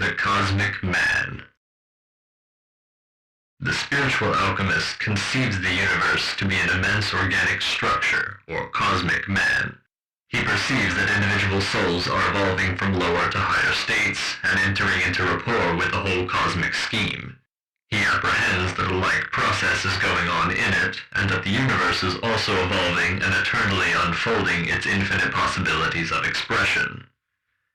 The Cosmic Man. The spiritual alchemist conceives the universe to be an immense organic structure, or cosmic man. He perceives that individual souls are evolving from lower to higher states and entering into rapport with the whole cosmic scheme. He apprehends that a like process is going on in it, and that the universe is also evolving and eternally unfolding its infinite possibilities of expression.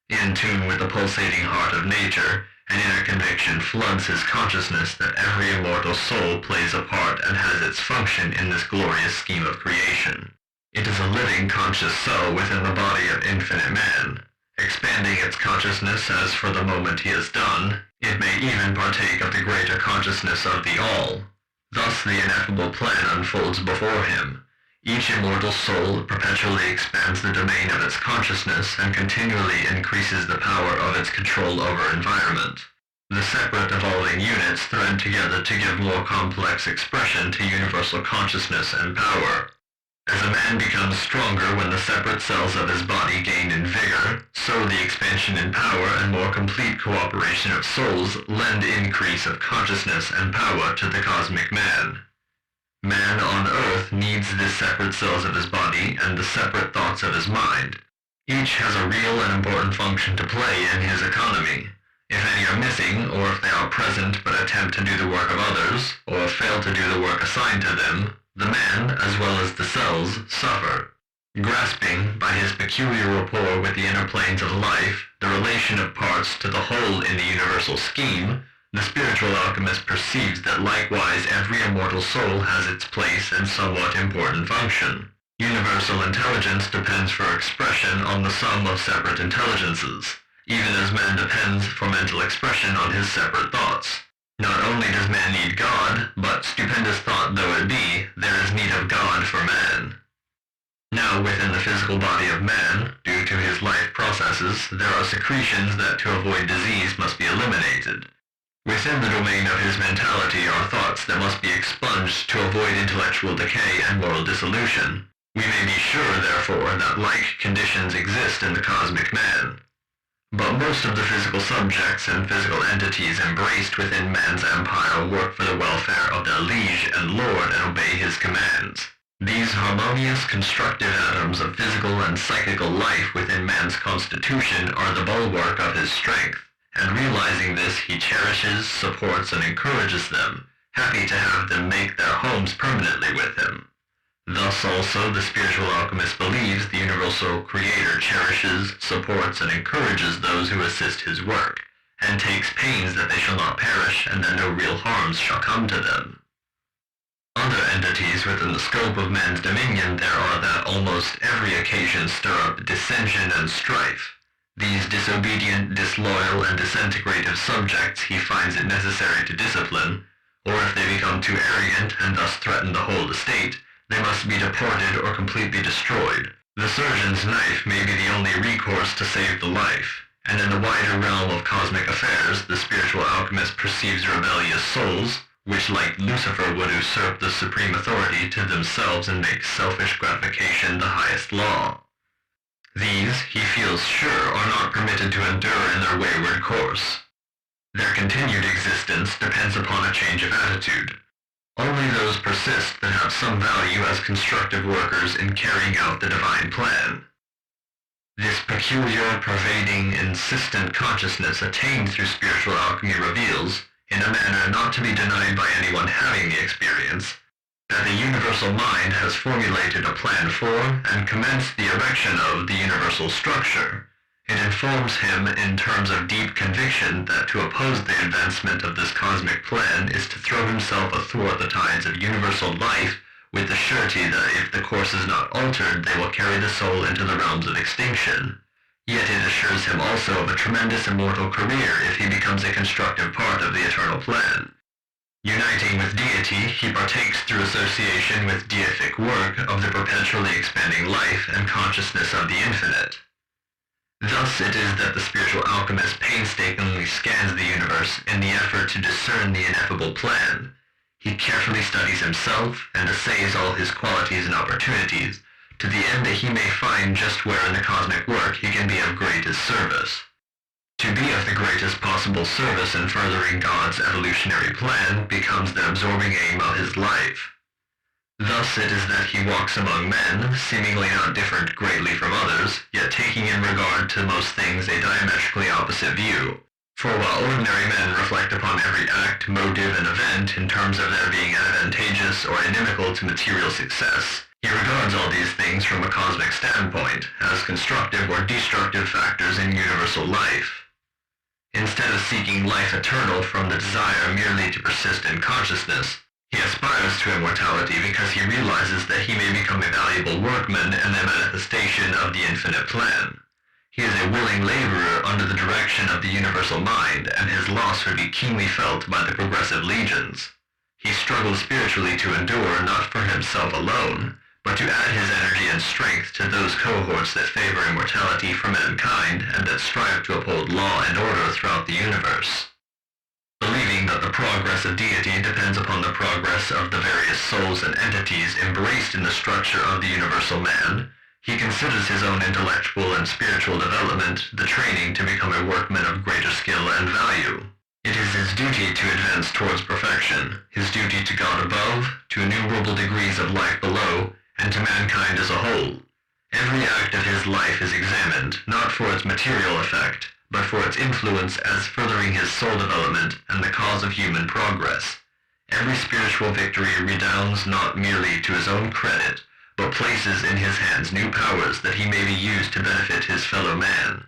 In tune with the pulsating heart of nature, an inner conviction floods his consciousness that every immortal soul plays a part and has its function in this glorious scheme of creation. It is a living conscious soul within the body of infinite man. Expanding its consciousness as for the moment he has done, it may even partake of the greater consciousness of the all. Thus the ineffable plan unfolds before him. Each immortal soul perpetually expands the domain of its consciousness and continually increases the power of its control over environment. The separate evolving units thread together to give more complex expression to universal consciousness and power. As a man becomes stronger when the separate cells of his body gain in vigor, so the expansion in power and more complete cooperation of souls lend increase of consciousness and power to the cosmic man. Man on earth needs the separate cells of his body and the separate thoughts of his mind. Each has a real and important function to play in his economy. If any are missing, or if they are present but attempt to do the work of others, or fail to do the work assigned to them, the man, as well as the cells, suffer. Grasping, by his peculiar rapport with the inner planes of life, the relation of parts to the whole in the universal scheme, the spiritual alchemist perceives that likewise every immortal soul has its place and somewhat important function. Universal intelligence depends for expression on the sum of separate intelligences, even as man depends for mental expression on his separate thoughts. Not only does man need God, but stupendous thought though it be, there is need of God for man. Now within the physical body of man, due to his life processes, there are secretions that to avoid disease must be eliminated. Within the domain of his mentality are thoughts that must be expunged to avoid intellectual decay and moral dissolution. We may be sure, therefore, that like conditions exist in the cosmic man. But most of the physical subjects and physical entities embraced within man's empire work for the welfare of their liege and lord and obey his commands. These harmonious, constructive atoms of physical and psychical life within man's constitution are the bulwark of his strength. And realizing this, he cherishes, supports, and encourages them, happy to have them make their homes permanently with him. Thus also the spiritual alchemist believes the universal creator cherishes, supports, and encourages those who assist his work, and takes pains that they shall not perish and that no real harms shall come to them. Other entities within the scope of man's dominion there are that almost every occasion stir up dissension and strife. These disobedient, disloyal, and disintegrative subjects he finds it necessary to discipline, or if they become too arrogant and thus threaten the whole estate, they must be deported or completely destroyed. The surgeon's knife may be the only recourse to save the life, and in the wider realm of cosmic affairs, the spiritual alchemist perceives rebellious souls, which like Lucifer would usurp the supreme authority to themselves and make selfish gratification the highest law. These, he feels sure, are not permitted to endure in their wayward course. Their continued existence depends upon a change of attitude. Only those persist that have some value as constructive workers in carrying out the divine plan. This peculiar, pervading, insistent consciousness attained through spiritual alchemy reveals, in a manner not to be denied by anyone having the experience, that the universal mind has formulated a plan for and commenced the erection of the universal structure. It informs him in terms of deep conviction that to oppose the advancement of this cosmic plan is to throw himself athwart the tides of universal life with the surety that if the course is not altered they will carry the soul into the realms of extinction. Yet it assures him also of a tremendous immortal career if he becomes a constructive part of the eternal plan. Uniting with deity, he partakes through association with deific work of the perpetually expanding life and consciousness of the infinite. Thus it is that the spiritual alchemist painstakingly scans the universe in the effort to discern the ineffable plan. He carefully studies himself and assays all his qualities and opportunities, to the end that he may find just where in the cosmic work he can be of greatest service. To be of the greatest possible service in furthering God's evolutionary plan becomes the absorbing aim of his life. Thus it is that he walks among men, seemingly not different greatly from others, yet taking in regard to most things a diametrically opposite view. For while ordinary men reflect upon every act, motive, and event in terms of their being advantageous or inimical to material success, he regards all these things from a cosmic standpoint, as constructive or destructive factors in universal life. Instead of seeking life eternal from the desire merely to persist in consciousness, he aspires to immortality because he realizes that he may become a valuable workman and a manifestation of the infinite plan. He is a willing laborer under the direction of the universal mind, and his loss would be keenly felt by the progressive legions. He struggles spiritually to endure not for himself alone, but to add his energy and strength to those cohorts that favor immortality for mankind and that strive to uphold law and order throughout the universe. Believing that the progress of deity depends upon the progress of the various souls and entities embraced in the structure of the universal man, he considers his own intellectual and spiritual development the training to become a workman of greater skill and value. It is his duty to advance towards perfection, his duty to God above, to innumerable degrees of life below, and to mankind as a whole. Every act of his life is examined, not for its material effect, but for its influence as furthering his soul development and the cause of human progress. Every spiritual victory redounds not merely to his own credit, but places in his hands new powers that he may be used to benefit his fellow man.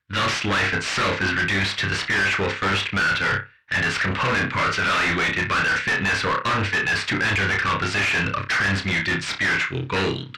Thus life itself is reduced to the spiritual first matter, and its component parts evaluated by their fitness or unfitness to enter the composition of transmuted spiritual gold.